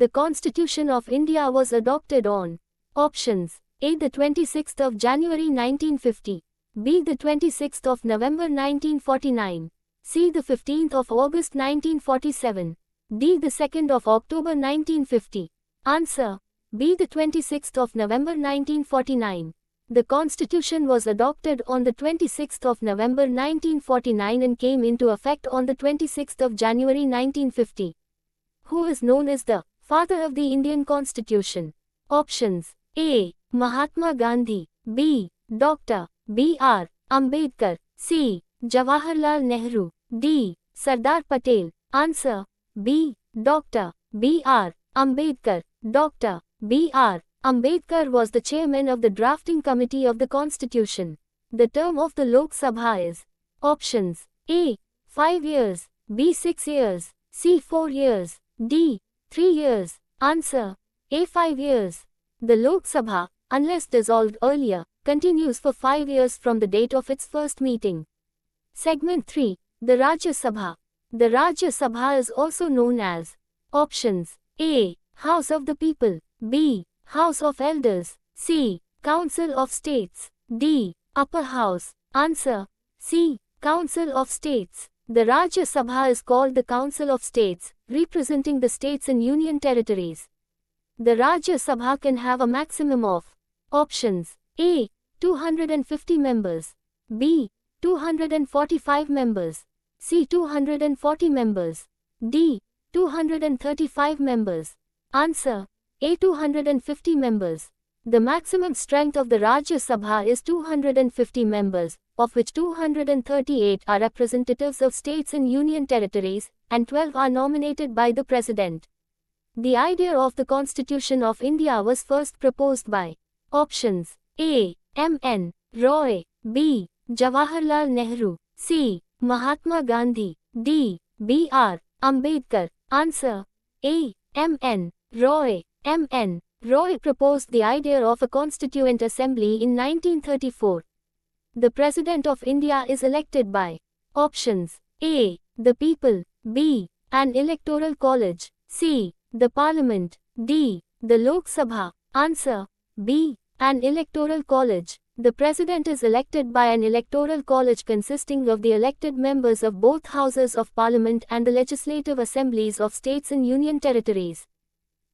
the Constitution of India was adopted on? Options: A. The 26th of January 1950. B. The 26th of November 1949. C. The 15th of August 1947. D. The 2nd of October 1950. Answer: B. The 26th of November 1949. The Constitution was adopted on the 26th of November 1949 and came into effect on the 26th of January 1950. Who is known as the father of the Indian Constitution? Options: A. Mahatma Gandhi. B. Dr. B.R. Ambedkar. C. Jawaharlal Nehru. D. Sardar Patel. Answer: B. Dr. B.R. Ambedkar. Dr. B.R. Ambedkar was the chairman of the drafting committee of the Constitution. The term of the Lok Sabha is: Options: A. 5 years. B. 6 years. C. 4 years. D. 3 years. Answer: A. 5 years. The Lok Sabha, unless dissolved earlier, continues for 5 years from the date of its first meeting. Segment 3. The Rajya Sabha. The Rajya Sabha is also known as: Options: A. House of the People. B. House of Elders. C. Council of States. D. Upper House. Answer: C. Council of States. The Rajya Sabha is called the Council of States, representing the states and union territories. The Rajya Sabha can have a maximum of: Options: A. 250 members. B. 245 members. C. 240 members. D. 235 members. Answer: A. 250 members. The maximum strength of the Rajya Sabha is 250 members, of which 238 are representatives of states and union territories, and 12 are nominated by the President. The idea of the Constitution of India was first proposed by: Options: A. M.N. Roy. B. Jawaharlal Nehru. C. Mahatma Gandhi. D. B.R. Ambedkar. Answer: A. M.N. Roy. M.N. Roy proposed the idea of a Constituent Assembly in 1934. The President of India is elected by: Options: A. The people. B. An electoral college. C. The Parliament. D. The Lok Sabha. Answer: B. An electoral college. The President is elected by an electoral college consisting of the elected members of both houses of Parliament and the legislative assemblies of states and union territories.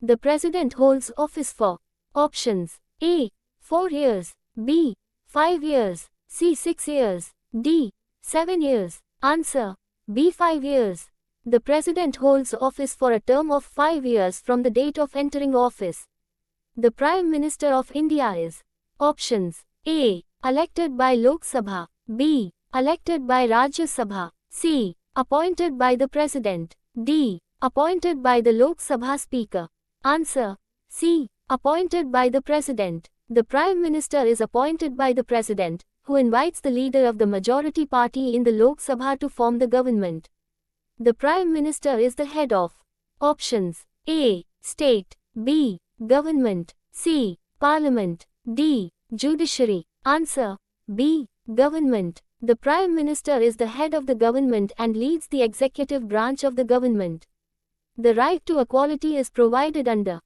The President holds office for: Options: A. 4 years. B. 5 years. C. 6 years. D. 7 years. Answer: B. 5 years. The President holds office for a term of 5 years from the date of entering office. The Prime Minister of India is: Options: A. Elected by Lok Sabha. B. Elected by Rajya Sabha. C. Appointed by the President. D. Appointed by the Lok Sabha Speaker. Answer: C. Appointed by the President. The Prime Minister is appointed by the President, who invites the leader of the majority party in the Lok Sabha to form the government. The Prime Minister is the head of: Options: A. State. B. Government. C. Parliament. D. Judiciary. Answer: B. Government. The Prime Minister is the head of the government and leads the executive branch of the government. The right to equality is provided under: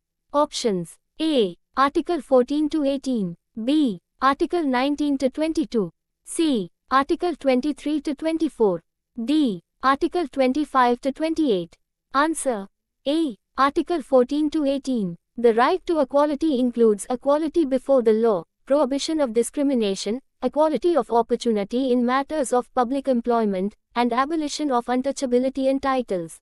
Options: A. Article 14 to 18. B. Article 19 to 22. C. Article 23 to 24. D. Article 25 to 28. Answer: A. Article 14 to 18. The right to equality includes equality before the law, prohibition of discrimination, equality of opportunity in matters of public employment, and abolition of untouchability in titles.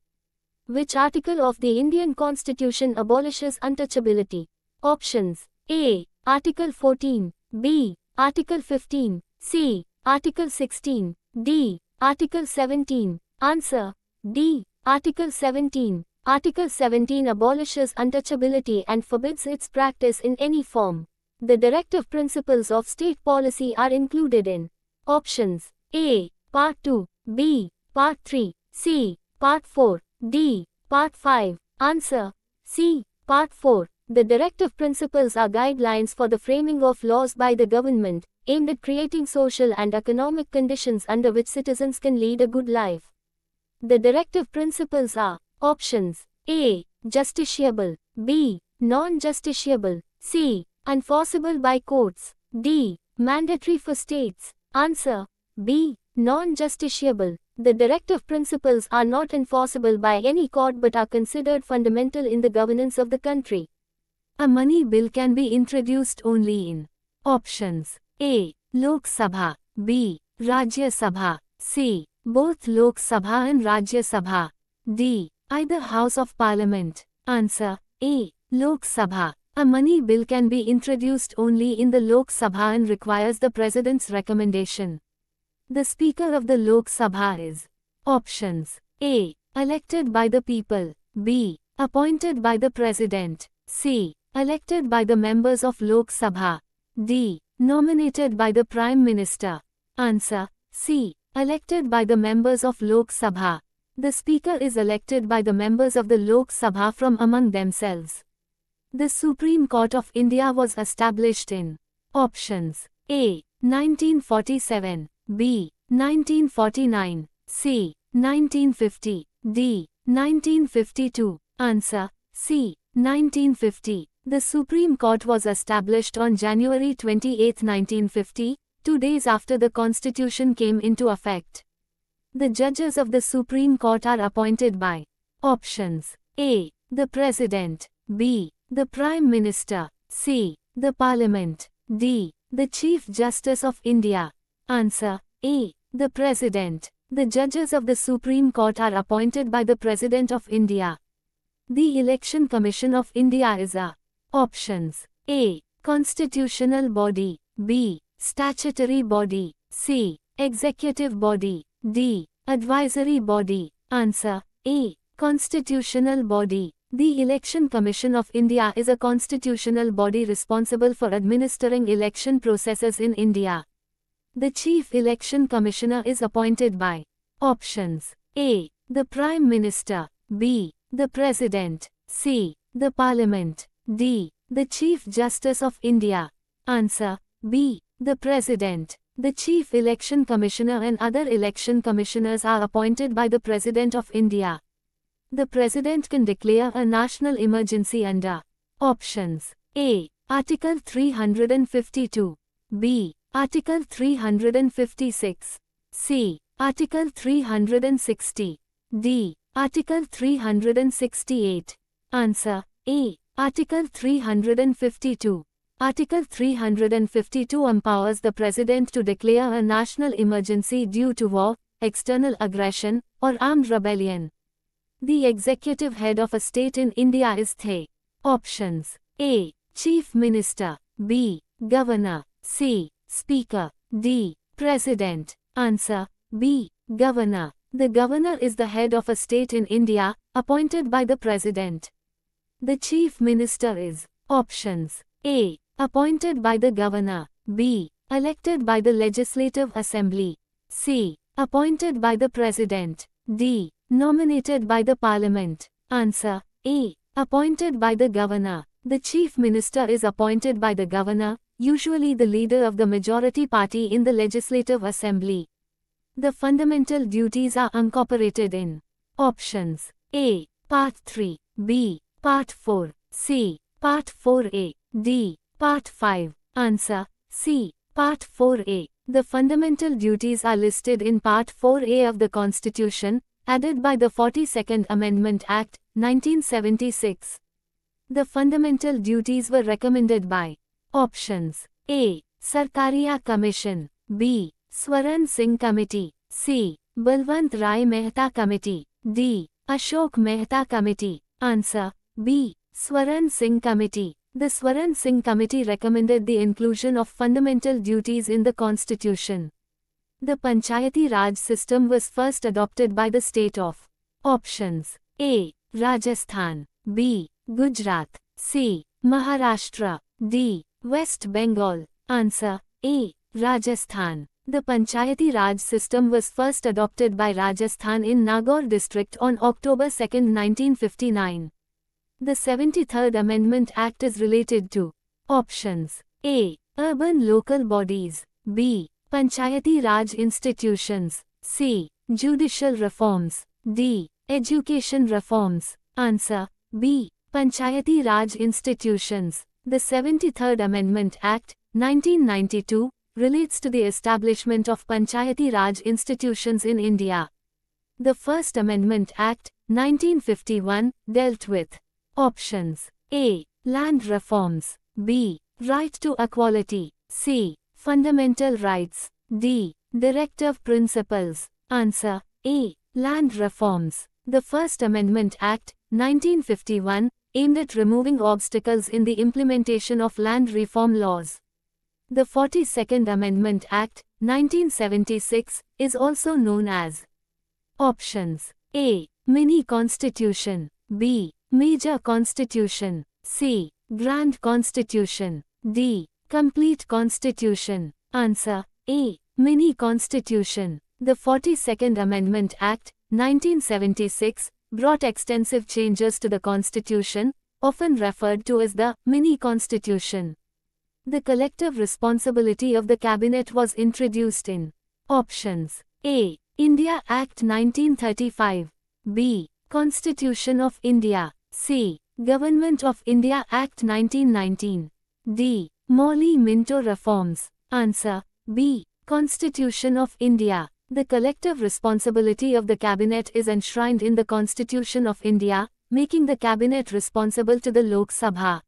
Which article of the Indian Constitution abolishes untouchability? Options: A. Article 14. B. Article 15. C. Article 16. D. Article 17. Answer: D. Article 17. Article 17 abolishes untouchability and forbids its practice in any form. The directive principles of state policy are included in: Options: A. Part 2. B. Part 3. C. Part 4. D. Part 5. Answer: C. Part 4. The directive principles are guidelines for the framing of laws by the government, aimed at creating social and economic conditions under which citizens can lead a good life. The directive principles are: Options: A. Justiciable. B. Non-justiciable. C. Enforceable by courts. D. Mandatory for states. Answer. B. Non-justiciable. The directive principles are not enforceable by any court but are considered fundamental in the governance of the country. A money bill can be introduced only in options. A. Lok Sabha. B. Rajya Sabha. C. Both Lok Sabha and Rajya Sabha. D. Either House of Parliament. Answer. A. Lok Sabha. A money bill can be introduced only in the Lok Sabha and requires the President's recommendation. The Speaker of the Lok Sabha is options. A. Elected by the people. B. Appointed by the President. C. Elected by the members of Lok Sabha. D. Nominated by the Prime Minister. Answer. C. Elected by the members of Lok Sabha. The Speaker is elected by the members of the Lok Sabha from among themselves. The Supreme Court of India was established in options. A. 1947. B. 1949. C. 1950. D. 1952. Answer. C. 1950. The Supreme Court was established on January 28, 1950, 2 days after the Constitution came into effect. The judges of the Supreme Court are appointed by options. A. The President. B. The Prime Minister. C. The Parliament. D. The Chief Justice of India. Answer. A. The President. The judges of the Supreme Court are appointed by the President of India. The Election Commission of India is a options. A. Constitutional body. B. Statutory body. C. Executive body. D. Advisory body. Answer. A. Constitutional body. The Election Commission of India is a constitutional body responsible for administering election processes in India. The Chief Election Commissioner is appointed by options. A. The Prime Minister. B. The President. C. The Parliament. D. The Chief Justice of India. Answer. B. The President. The Chief Election Commissioner and other election commissioners are appointed by the President of India. The President can declare a national emergency under options. A. Article 352. B. Article 356. C. Article 360. D. Article 368. Answer. A. Article 352. Article 352 empowers the President to declare a national emergency due to war, external aggression, or armed rebellion. The executive head of a state in India is the options. A. Chief Minister. B. Governor. C. Speaker. D. President. Answer. B. Governor. The governor is the head of a state in India, appointed by the President. The Chief Minister is options. A. Appointed by the governor. B. Elected by the Legislative Assembly. C. Appointed by the President. D. Nominated by the Parliament. Answer. A. Appointed by the governor. The Chief Minister is appointed by the governor, usually the leader of the majority party in the Legislative Assembly. The fundamental duties are incorporated in options. A. Part 3. B. Part 4. C. Part 4A. D. Part 5. Answer. C. Part 4A. The fundamental duties are listed in Part 4A of the Constitution, added by the 42nd Amendment Act, 1976. The fundamental duties were recommended by options. A. Sarkaria Commission. B. Swaran Singh Committee. C. Balwant Rai Mehta Committee. D. Ashok Mehta Committee. Answer. B. Swaran Singh Committee. The Swaran Singh Committee recommended the inclusion of fundamental duties in the Constitution. The Panchayati Raj system was first adopted by the state of options. A. Rajasthan. B. Gujarat. C. Maharashtra. D. West Bengal. Answer. A. Rajasthan. The Panchayati Raj system was first adopted by Rajasthan in Nagaur district on October 2, 1959. The 73rd Amendment Act is related to options. A. Urban local bodies. B. Panchayati Raj institutions. C. Judicial reforms. D. Education reforms. Answer. B. Panchayati Raj institutions. The 73rd Amendment Act, 1992, relates to the establishment of Panchayati Raj institutions in India. The First Amendment Act, 1951, dealt with options. A. Land reforms. B. Right to equality. C. Fundamental rights. D. Directive principles. Answer. A. Land reforms. The First Amendment Act, 1951, aimed at removing obstacles in the implementation of land reform laws. The 42nd Amendment Act, 1976, is also known as options. A. Mini Constitution. B. Major Constitution. C. Grand Constitution. D. Complete Constitution. Answer. A. Mini Constitution. The 42nd Amendment Act, 1976, brought extensive changes to the Constitution, often referred to as the Mini Constitution. The collective responsibility of the Cabinet was introduced in options. A. India Act 1935. B. Constitution of India. C. Government of India Act 1919. D. Morley-Minto reforms. Answer. B. Constitution of India. The collective responsibility of the Cabinet is enshrined in the Constitution of India, making the Cabinet responsible to the Lok Sabha.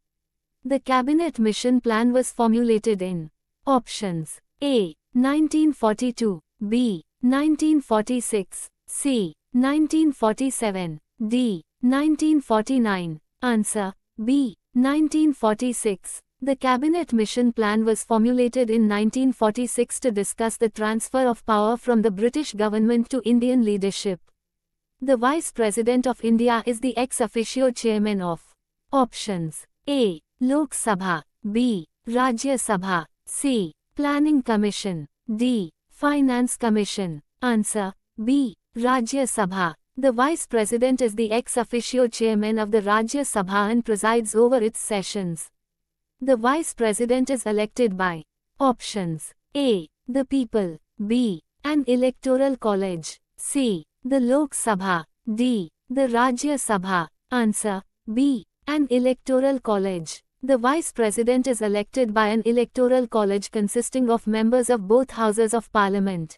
The Cabinet Mission Plan was formulated in options. A. 1942. B. 1946. C. 1947. D. 1949. Answer. B. 1946. The Cabinet Mission Plan was formulated in 1946 to discuss the transfer of power from the British government to Indian leadership. The Vice President of India is the ex officio chairman of options. A. Lok Sabha. B. Rajya Sabha. C. Planning Commission. D. Finance Commission. Answer. B. Rajya Sabha. The Vice President is the ex officio chairman of the Rajya Sabha and presides over its sessions. The Vice President is elected by options. A. The people. B. An electoral college. C. The Lok Sabha. D. The Rajya Sabha. Answer. B. An electoral college. The Vice President is elected by an electoral college consisting of members of both houses of Parliament.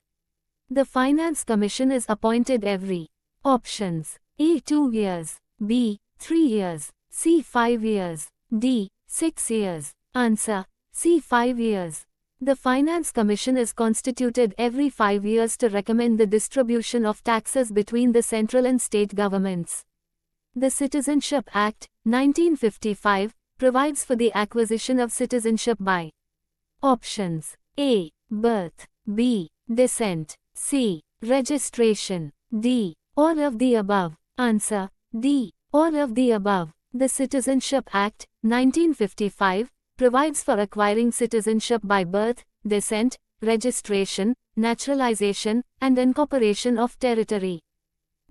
The Finance Commission is appointed every options. A. 2 years. B. 3 years. C. 5 years. D. 6 years. Answer. C. 5 years. The Finance Commission is constituted every 5 years to recommend the distribution of taxes between the central and state governments. The Citizenship Act, 1955, provides for the acquisition of citizenship by options. A. Birth. B. Descent. C. Registration. D. All of the above. Answer. D. All of the above. The Citizenship Act, 1955, provides for acquiring citizenship by birth, descent, registration, naturalization, and incorporation of territory.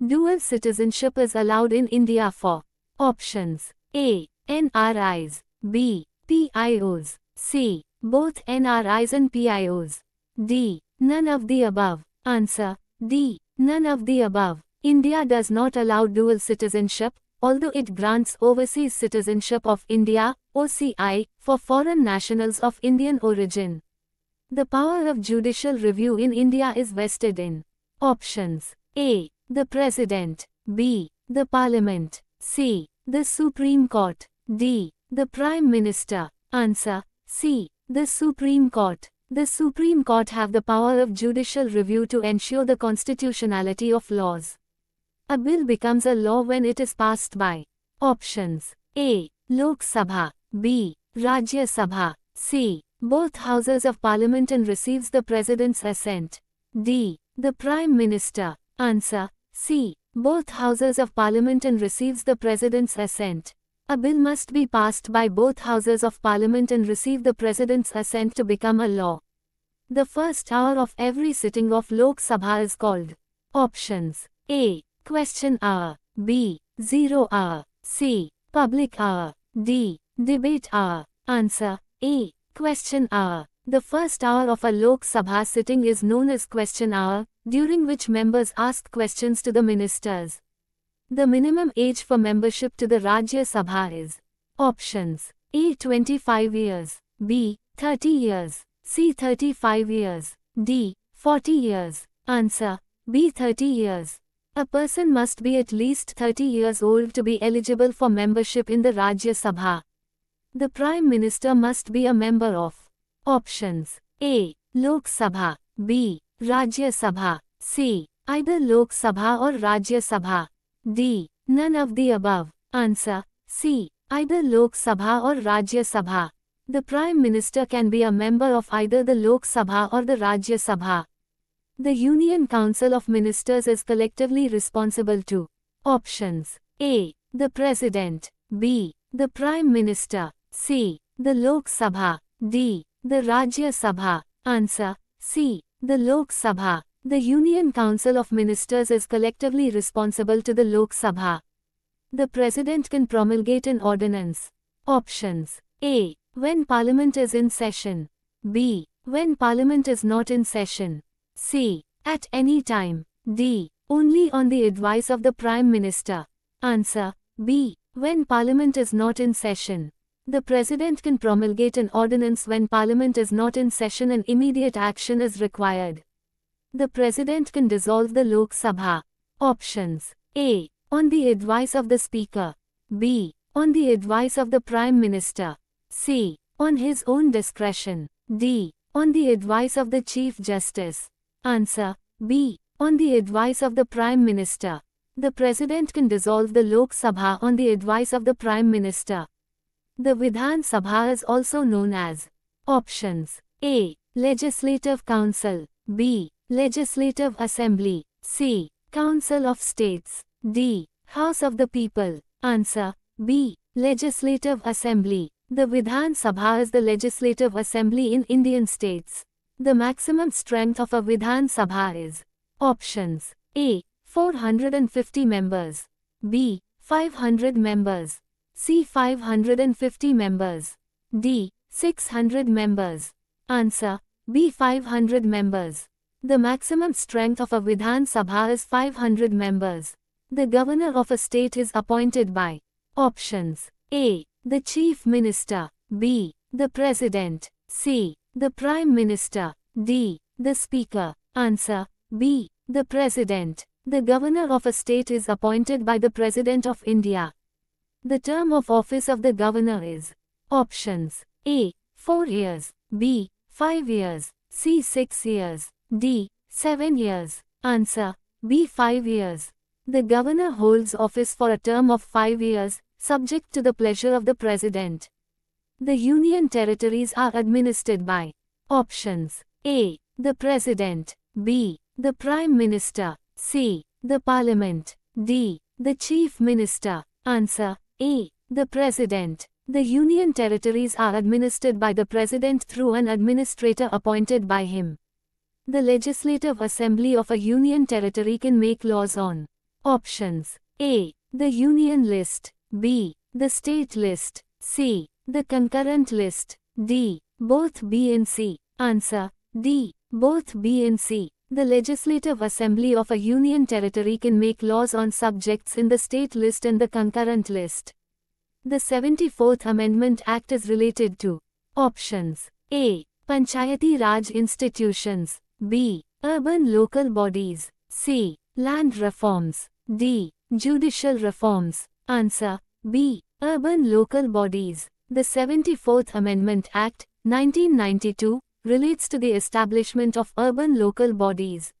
Dual citizenship is allowed in India for options. A. NRIs. B. PIOs. C. Both NRIs and PIOs. D. None of the above. Answer. D. None of the above. India does not allow dual citizenship, although it grants overseas citizenship of India, OCI, for foreign nationals of Indian origin. The power of judicial review in India is vested in options. A. The President. B. The Parliament. C. The Supreme Court. D. The Prime Minister. Answer. C. The Supreme Court. The Supreme Court have the power of judicial review to ensure the constitutionality of laws. A bill becomes a law when it is passed by options. A. Lok Sabha. B. Rajya Sabha. C. Both houses of Parliament and receives the President's assent. D. The Prime Minister. Answer. C. Both houses of Parliament and receives the President's assent. A bill must be passed by both houses of Parliament and receive the President's assent to become a law. The first hour of every sitting of Lok Sabha is called options. A. Question hour. B. Zero hour. C. Public hour. D. Debate hour. Answer. A. Question hour. The first hour of a Lok Sabha sitting is known as question hour, during which members ask questions to the ministers. The minimum age for membership to the Rajya Sabha is. Options: A. 25 years, B. 30 years, C. 35 years, D. 40 years. Answer: B. 30 years. A person must be at least 30 years old to be eligible for membership in the Rajya Sabha. The Prime Minister must be a member of. Options: A. Lok Sabha, B. Rajya Sabha, C. Either Lok Sabha or Rajya Sabha, D. None of the above. Answer: C. Either Lok Sabha or Rajya Sabha. The Prime Minister can be a member of either the Lok Sabha or the Rajya Sabha. The Union Council of Ministers is collectively responsible to. Options: A. The President, B. The Prime Minister, C. The Lok Sabha, D. The Rajya Sabha. Answer: C. The Lok Sabha. The Union Council of Ministers is collectively responsible to the Lok Sabha. The President can promulgate an ordinance. Options: A. When Parliament is in session, B. When Parliament is not in session, C. At any time, D. Only on the advice of the Prime Minister. Answer: B. When Parliament is not in session. The President can promulgate an ordinance when Parliament is not in session and immediate action is required. The President can dissolve the Lok Sabha. Options: A. On the advice of the Speaker, B. On the advice of the Prime Minister, C. On his own discretion, D. On the advice of the Chief Justice. Answer: B. On the advice of the Prime Minister. The President can dissolve the Lok Sabha on the advice of the Prime Minister. The Vidhan Sabha is also known as. Options: A. Legislative Council, B. Legislative Assembly, C. Council of States, D. House of the People. Answer: B. Legislative Assembly. The Vidhan Sabha is the legislative assembly in Indian states. The maximum strength of a Vidhan Sabha is. Options: A. 450 members, B. 500 members, C. 550 members, D. 600 members. Answer: B. 500 members. The maximum strength of a Vidhan Sabha is 500 members. The governor of a state is appointed by. Options: A. The Chief Minister, B. The President, C. The Prime Minister, D. The Speaker. Answer: B. The President. The governor of a state is appointed by the President of India. The term of office of the governor is. Options: A. 4 years, B. 5 years, C. 6 years, D. 7 years. Answer: B. 5 years. The governor holds office for a term of 5 years, subject to the pleasure of the President. The Union Territories are administered by. Options: A. The President, B. The Prime Minister, C. The Parliament, D. The Chief Minister. Answer: A. The President. The Union Territories are administered by the President through an administrator appointed by him. The Legislative Assembly of a Union Territory can make laws on. Options: A. The Union List, B. The State List, C. The Concurrent List, D. Both B and C. Answer: D. Both B and C. The Legislative Assembly of a Union Territory can make laws on subjects in the State List and the Concurrent List. The 74th Amendment Act is related to. Options: A. Panchayati Raj institutions, B. Urban local bodies, C. Land reforms, D. Judicial reforms. Answer: B. Urban local bodies. The 74th Amendment Act, 1992, relates to the establishment of urban local bodies.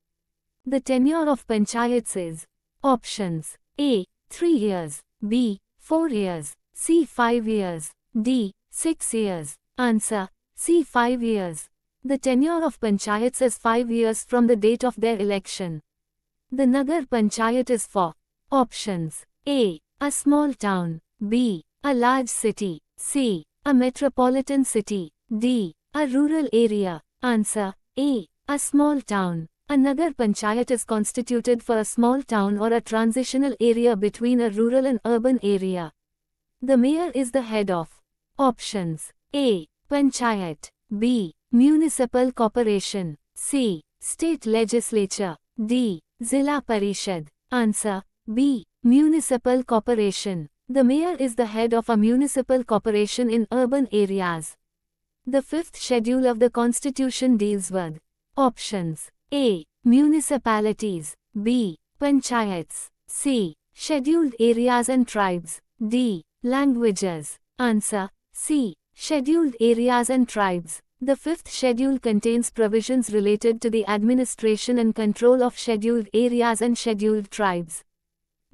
The tenure of panchayats is. Options: A. 3 years, B. 4 years, C. 5 years, D. 6 years. Answer: C. 5 years. The tenure of panchayats is 5 years from the date of their election. The Nagar Panchayat is for. Options: A. A small town, B. A large city, C. A metropolitan city, D. A rural area. Answer: A. A small town. A Nagar Panchayat is constituted for a small town or a transitional area between a rural and urban area. The mayor is the head of. Options: A. Panchayat, B. Municipal corporation, C. State legislature, D. Zilla Parishad. Answer: B. Municipal corporation. The mayor is the head of a municipal corporation in urban areas. The fifth schedule of the Constitution deals with options: A. Municipalities, B. Panchayats, C. Scheduled areas and tribes, D. Languages. Answer: C. Scheduled areas and tribes. The fifth schedule contains provisions related to the administration and control of scheduled areas and scheduled tribes.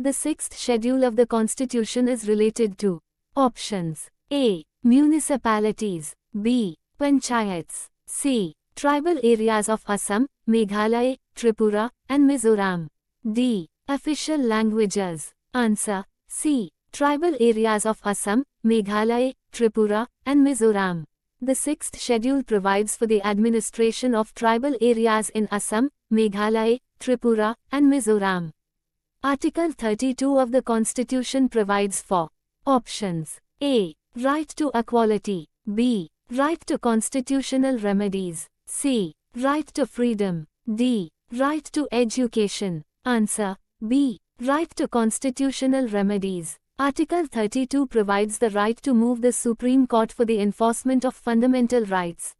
The sixth schedule of the Constitution is related to options: A. Municipalities, B. Panchayats, C. Tribal areas of Assam, Meghalaya, Tripura, and Mizoram, D. Official languages. Answer: C. Tribal areas of Assam, Meghalaya, Tripura, and Mizoram. The sixth schedule provides for the administration of tribal areas in Assam, Meghalaya, Tripura, and Mizoram. Article 32 of the Constitution provides for options: A. Right to equality, B. Right to constitutional remedies, C. Right to freedom, D. Right to education. Answer: B. Right to constitutional remedies. Article 32 provides the right to move the Supreme Court for the enforcement of fundamental rights.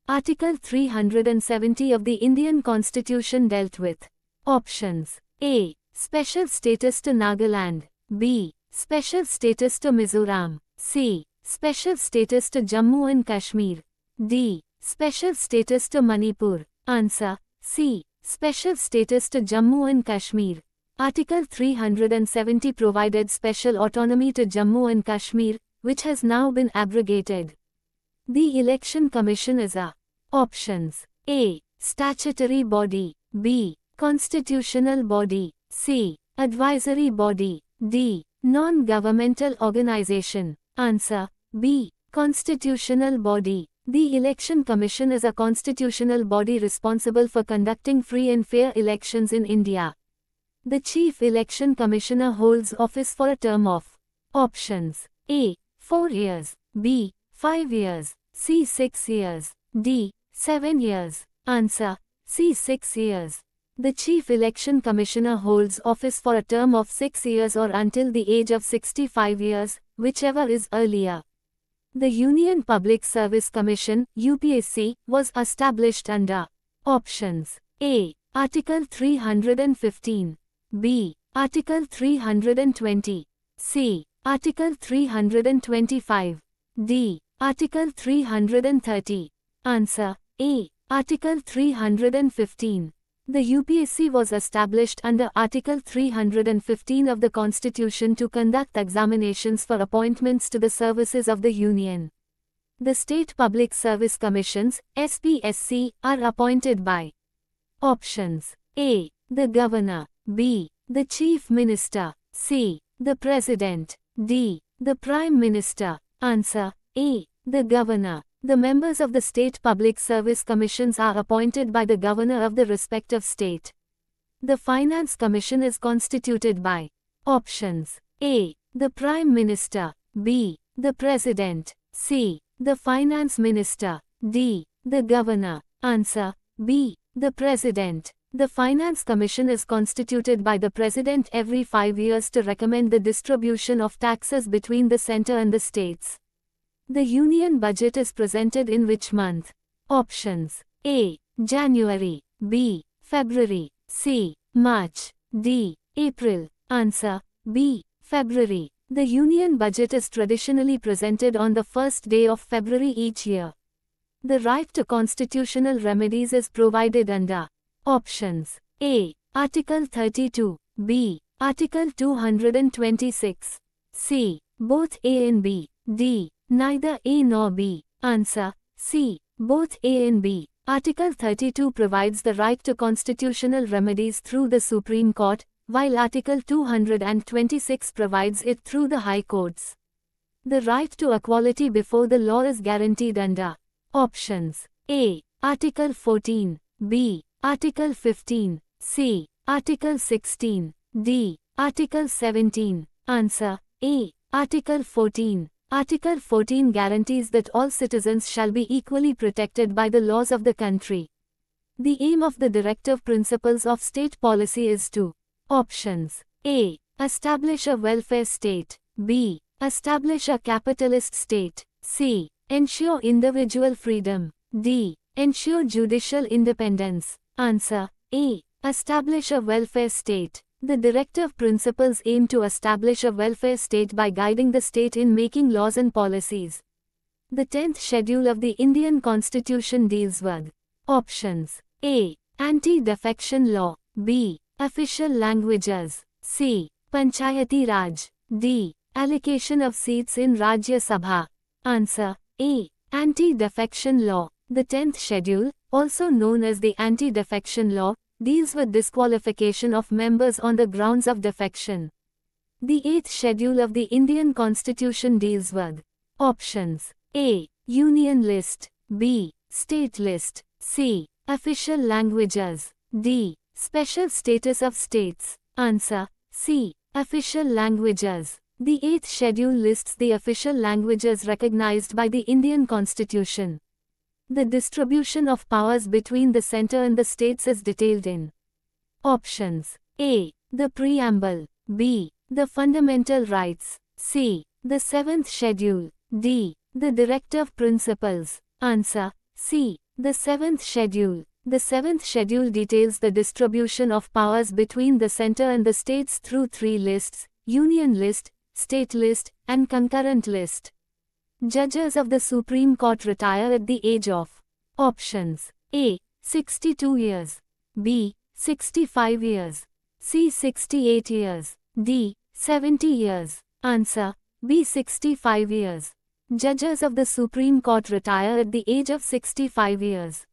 Article 370 of the Indian Constitution dealt with options: A. Special status to Nagaland, B. Special status to Mizoram, C. Special status to Jammu and Kashmir, D. Special status to Manipur. Answer: C. Special status to Jammu and Kashmir. Article 370 provided special autonomy to Jammu and Kashmir, which has now been abrogated. The Election Commission is a options: A. Statutory body, B. Constitutional body, C. Advisory body, D. Non-governmental organization. Answer: B. Constitutional body. The Election Commission is a constitutional body responsible for conducting free and fair elections in India. The Chief Election Commissioner holds office for a term of options: A. 4 years, B. 5 years, C. 6 years, D. 7 years. Answer: C. 6 years. The Chief Election Commissioner holds office for a term of 6 years or until the age of 65 years, whichever is earlier. The Union Public Service Commission (UPSC) was established under options: A. Article 315, B. Article 320, C. Article 325, D. Article 330. Answer: A. Article 315. The UPSC was established under Article 315 of the Constitution to conduct examinations for appointments to the services of the Union. The State Public Service Commissions (SPSC) are appointed by options: A. The Governor, B. The Chief Minister, C. The President, D. The Prime Minister. Answer: A. The Governor. The members of the State Public Service Commissions are appointed by the Governor of the respective state. The Finance Commission is constituted by options: A. The Prime Minister, B. The President, C. The Finance Minister, D. The Governor. Answer: B. The President. The Finance Commission is constituted by the President every 5 years to recommend the distribution of taxes between the centre and the states. The Union Budget is presented in which month? Options: A. January, B. February, C. March, D. April. Answer: B. February. The Union Budget is traditionally presented on the first day of February each year. The right to constitutional remedies is provided under options: A. Article 32, B. Article 226, C. Both A and B, D. Neither A nor B. Answer: C. Both A and B. Article 32 provides the right to constitutional remedies through the Supreme Court, while Article 226 provides it through the High Courts. The right to equality before the law is guaranteed under options: A. Article 14, B. Article 15, C. Article 16, D. Article 17. Answer: A. Article 14. Article 14 guarantees that all citizens shall be equally protected by the laws of the country. The aim of the directive principles of state policy is to options: A. Establish a welfare state. B. Establish a capitalist state. C. Ensure individual freedom. D. Ensure judicial independence. Answer. A. Establish a welfare state. The directive principles aim to establish a welfare state by guiding the state in making laws and policies. The 10th schedule of the Indian Constitution deals with options. A. Anti-defection law. B. Official languages. C. Panchayati Raj. D. Allocation of seats in Rajya Sabha. Answer. A. Anti-defection law. The 10th schedule, also known as the Anti-Defection Law, deals with disqualification of members on the grounds of defection. The 8th schedule of the Indian Constitution deals with options. A. Union list. B. State list. C. Official languages. D. Special status of states. Answer. C. Official languages. The 8th schedule lists the official languages recognized by the Indian Constitution. The distribution of powers between the center and the states is detailed in options. A. The Preamble. B. The Fundamental Rights. C. The 7th Schedule. D. The Directive Principles. Answer. C. The 7th Schedule. The 7th Schedule details the distribution of powers between the center and the states through 3 lists: Union List, State List, and Concurrent List. Judges of the Supreme Court retire at the age of options. A. 62 years. B. 65 years. C. 68 years. D. 70 years. Answer. B. 65 years. Judges of the Supreme Court retire at the age of 65 years.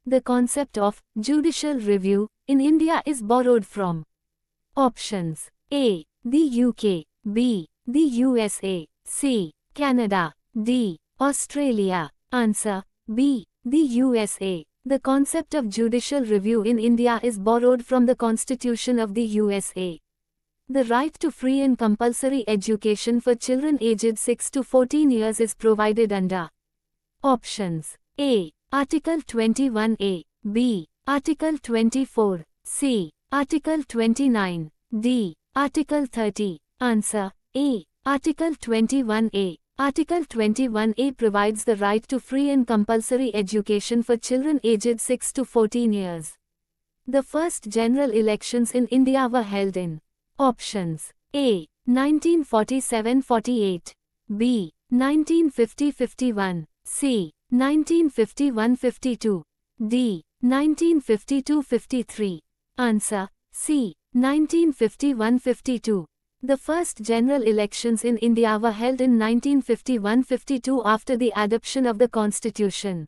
The concept of judicial review in India is borrowed from options. A. The UK. B. The USA. C. Canada. D. Australia. Answer. B. The USA. The concept of judicial review in India is borrowed from the Constitution of the USA. The right to free and compulsory education for children aged 6 to 14 years is provided under options. A. Article 21A. B. Article 24. C. Article 29. D. Article 30. Answer. A. Article 21A. Article 21A provides the right to free and compulsory education for children aged 6 to 14 years. The first general elections in India were held in options. A. 1947-48. B. 1950-51. C. 1951-52. D. 1952-53. Answer. C. 1951-52. The first general elections in India were held in 1951-52 after the adoption of the Constitution.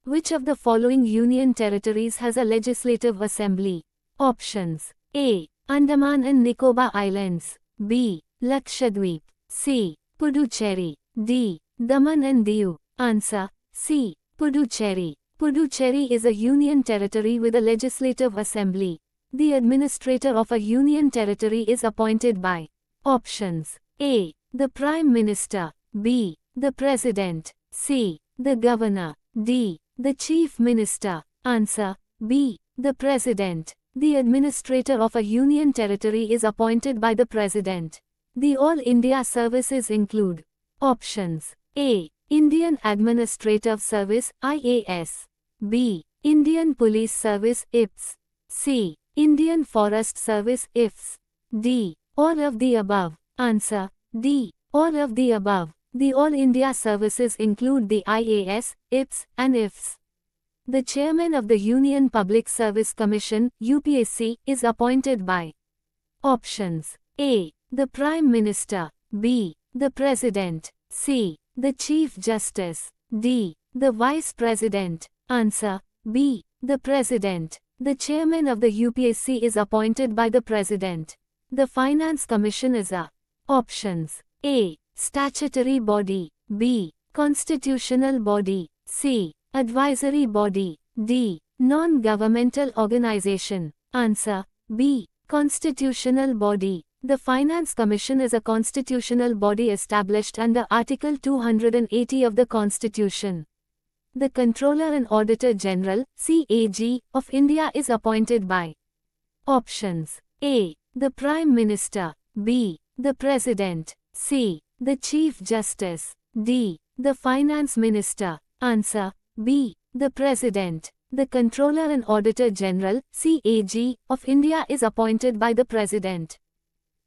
Which of the following union territories has a legislative assembly? Options. A. Andaman and Nicobar Islands. B. Lakshadweep. C. Puducherry. D. Daman and Diu. Answer. C. Puducherry. Puducherry is a union territory with a legislative assembly. The administrator of a union territory is appointed by options. A. The Prime Minister. B. The President. C. The Governor. D. The Chief Minister. Answer. B. The President. The administrator of a union territory is appointed by the President. The All India services include options. A. Indian Administrative Service (IAS). B. Indian Police Service (IPS). C. Indian Forest Service (IFS). D. All of the above. Answer. D. All of the above. The All India services include the IAS, IPS, and IFS. The chairman of the Union Public Service Commission (UPSC) is appointed by options. A. The Prime Minister. B. The President. C. The Chief Justice. D. The Vice President. Answer. B. The President. The chairman of the UPSC is appointed by the President. The Finance Commission is a options. A. Statutory body. B. Constitutional body. C. Advisory body. D. Non-governmental organization. Answer. B. Constitutional body. The Finance Commission is a constitutional body established under Article 280 of the Constitution. The Controller and Auditor General (CAG) of India is appointed by options. A. The Prime Minister. B. The President. C. The Chief Justice. D. The Finance Minister. Answer. B. The President. The Controller and Auditor General (CAG) of India is appointed by the President.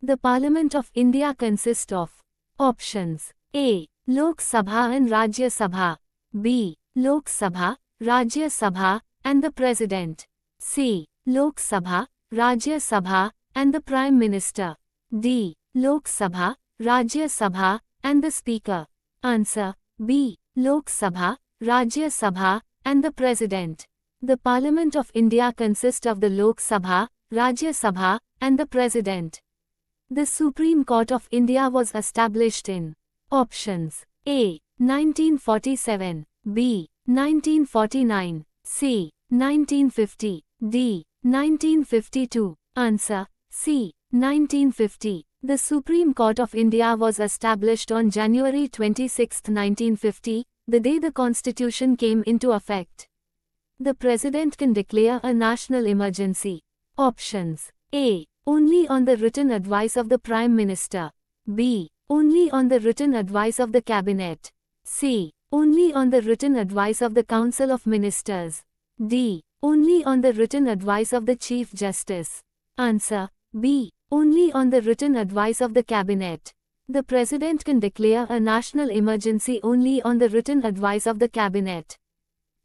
The Parliament of India consists of options. A. Lok Sabha and Rajya Sabha. B. Lok Sabha, Rajya Sabha, and the President. C. Lok Sabha, Rajya Sabha, and the Prime Minister. D. Lok Sabha, Rajya Sabha, and the Speaker. Answer. B. Lok Sabha, Rajya Sabha, and the President. The Parliament of India consists of the Lok Sabha, Rajya Sabha, and the President. The Supreme Court of India was established in options. A. 1947. B. 1949. C. 1950. D. 1952. Answer. C. 1950. The Supreme Court of India was established on January 26, 1950, the day the Constitution came into effect. The President can declare a national emergency. Options. A. Only on the written advice of the Prime Minister. B. Only on the written advice of the Cabinet. C. Only on the written advice of the Council of Ministers. D. Only on the written advice of the Chief Justice. Answer. B. Only on the written advice of the Cabinet. The President can declare a national emergency only on the written advice of the Cabinet.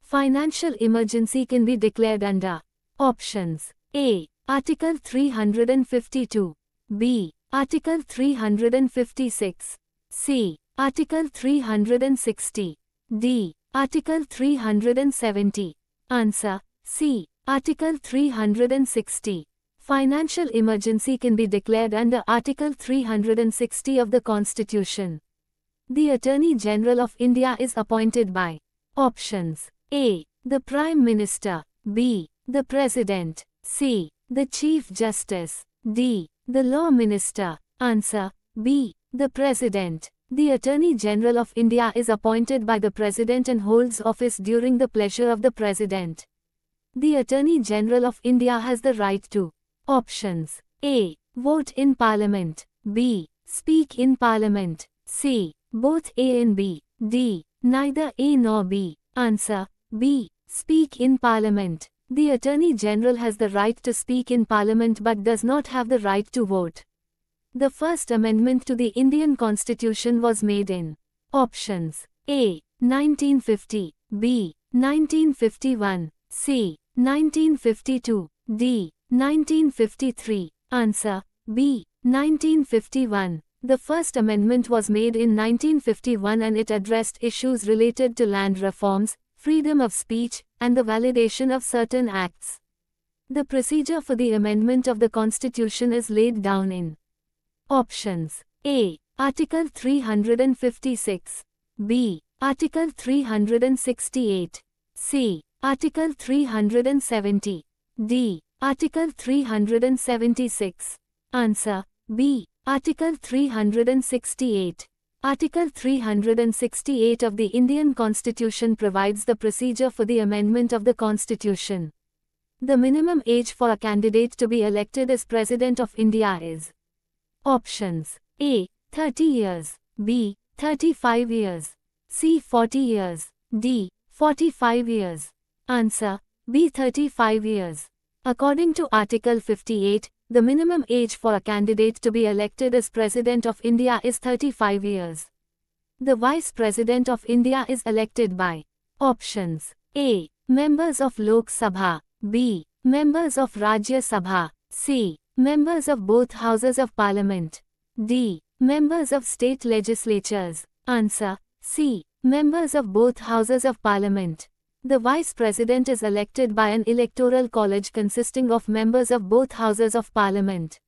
Financial emergency can be declared under options. A. Article 352. B. Article 356. C. Article 360. D. Article 370. Answer. C. Article 360. Financial emergency can be declared under Article 360 of the Constitution. The Attorney General of India is appointed by options. A. The Prime Minister. B. The President. C. The Chief Justice. D. The Law Minister. Answer. B. The President. The Attorney General of India is appointed by the President and holds office during the pleasure of the President. The Attorney General of India has the right to options. A. Vote in Parliament. B. Speak in Parliament. C. Both A and B. D. Neither A nor B. Answer. B. Speak in Parliament. The Attorney General has the right to speak in Parliament but does not have the right to vote. The first amendment to the Indian Constitution was made in options. A. 1950. B. 1951. C. 1952. D. 1953. Answer. B. 1951. The First Amendment was made in 1951 and it addressed issues related to land reforms, freedom of speech, and the validation of certain acts. The procedure for the amendment of the Constitution is laid down in options. A. Article 356. B. Article 368. C. Article 370. D. Article 376. Answer. B. Article 368. Article 368 of the Indian Constitution provides the procedure for the amendment of the Constitution. The minimum age for a candidate to be elected as President of India is options. A. 30 years. B. 35 years. C. 40 years. D. 45 years. Answer. B. 35 years. According to Article 58, the minimum age for a candidate to be elected as President of India is 35 years. The Vice President of India is elected by options. A. Members of Lok Sabha. B. Members of Rajya Sabha. C. Members of both Houses of Parliament. D. Members of state legislatures. Answer. C. Members of both Houses of Parliament. The Vice President is elected by an electoral college consisting of members of both Houses of Parliament.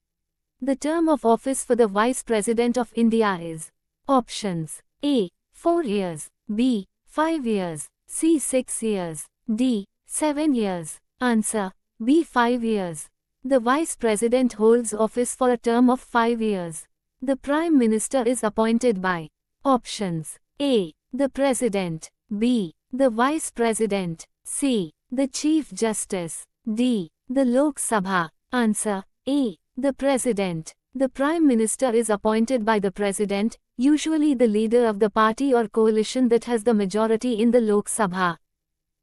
The term of office for the Vice President of India is options. A. 4 years. B. 5 years. C. 6 years. D. 7 years. Answer. B. 5 years. The Vice President holds office for a term of 5 years. The Prime Minister is appointed by options. A. The President. B. The Vice President. C. The Chief Justice. D. The Lok Sabha. Answer. A. The President. The Prime Minister is appointed by the President, usually the leader of the party or coalition that has the majority in the Lok Sabha.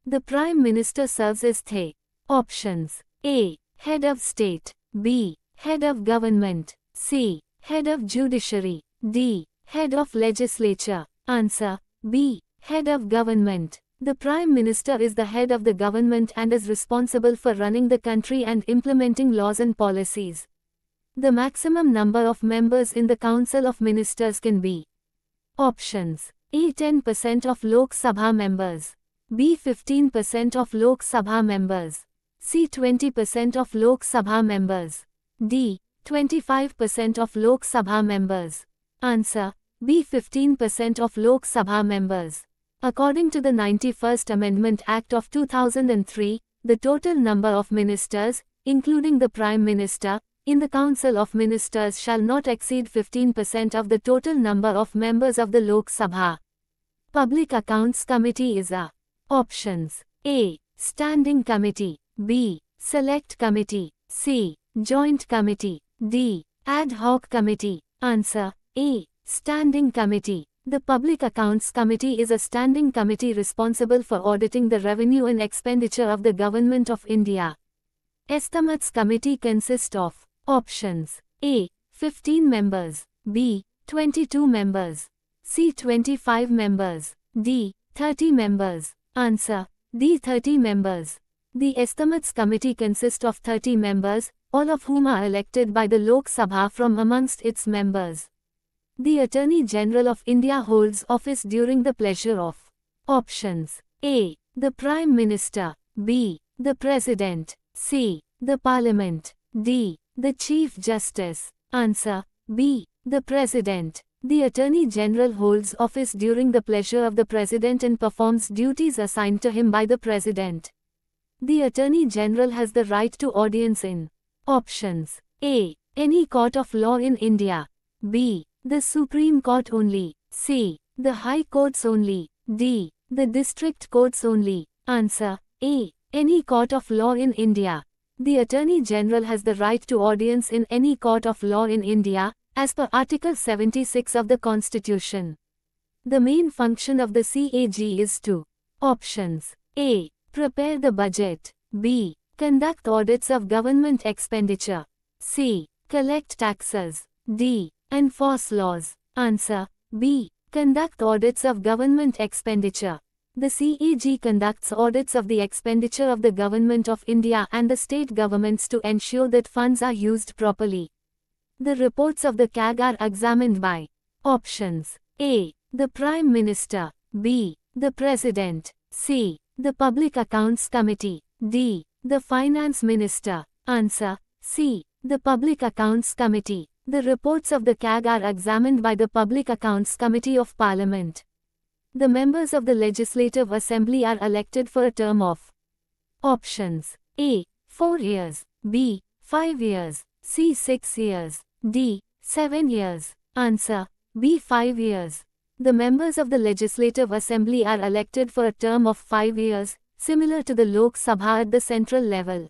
The Prime Minister serves as the options: A. Head of State, B. Head of Government, C. Head of Judiciary, D. Head of Legislature. Answer: B. Head of Government. The Prime Minister is the head of the government and is responsible for running the country and implementing laws and policies. The maximum number of members in the Council of Ministers can be: options: A. 10% of Lok Sabha members, B. 15% of Lok Sabha members, C. 20% of Lok Sabha members, D. 25% of Lok Sabha members. Answer: B. 15% of Lok Sabha members. According to the 91st Amendment Act of 2003, the total number of ministers, including the Prime Minister, in the Council of Ministers shall not exceed 15% of the total number of members of the Lok Sabha. Public Accounts Committee is a options: A. Standing Committee, B. Select Committee, C. Joint Committee, D. Ad hoc Committee. Answer: A. Standing Committee. The Public Accounts Committee is a standing committee responsible for auditing the revenue and expenditure of the Government of India. Estimates Committee consists of options: A. 15 members, B. 22 members, C. 25 members, D. 30 members. Answer: D. 30 members. The Estimates Committee consists of 30 members, all of whom are elected by the Lok Sabha from amongst its members. The Attorney General of India holds office during the pleasure of options: A. The Prime Minister, B. The President, C. The Parliament, D. The Chief Justice. Answer: B. The President. The Attorney General holds office during the pleasure of the President and performs duties assigned to him by the President. The Attorney General has the right to audience in options: A. Any court of law in India, B. The Supreme Court only, C. The High Courts only, D. The District Courts only. Answer: A. Any court of law in India. The Attorney General has the right to audience in any court of law in India, as per Article 76 of the Constitution. The main function of the CAG is to options: A. Prepare the budget, B. Conduct audits of government expenditure, C. Collect taxes, D. Enforce laws. Answer: B. Conduct audits of government expenditure. The CAG conducts audits of the expenditure of the Government of India and the state governments to ensure that funds are used properly. The reports of the CAG are examined by options: A. The Prime Minister, B. The President, C. The Public Accounts Committee, D. The Finance Minister. Answer: C. The Public Accounts Committee. The reports of the CAG are examined by the Public Accounts Committee of Parliament. The members of the Legislative Assembly are elected for a term of options: A. 4 years, B. 5 years, C. 6 years, D. 7 years. Answer: B. 5 years. The members of the Legislative Assembly are elected for a term of 5 years, similar to the Lok Sabha at the central level.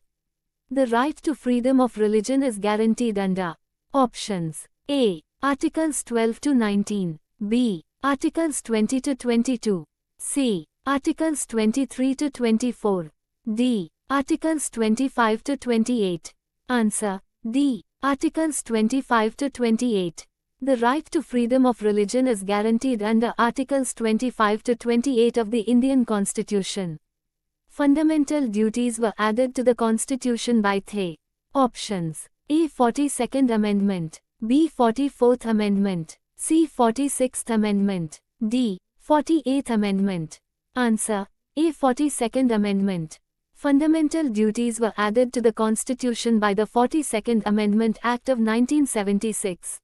The right to freedom of religion is guaranteed under options: A. Articles 12 to 19, B. Articles 20 to 22, C. Articles 23 to 24, D. Articles 25 to 28. Answer: D. Articles 25 to 28. The right to freedom of religion is guaranteed under Articles 25 to 28 of the Indian Constitution. Fundamental duties were added to the Constitution by the options: A. 42nd Amendment, B. 44th Amendment, C. 46th Amendment, D. 48th Amendment. Answer: A. 42nd Amendment. Fundamental duties were added to the Constitution by the 42nd Amendment Act of 1976.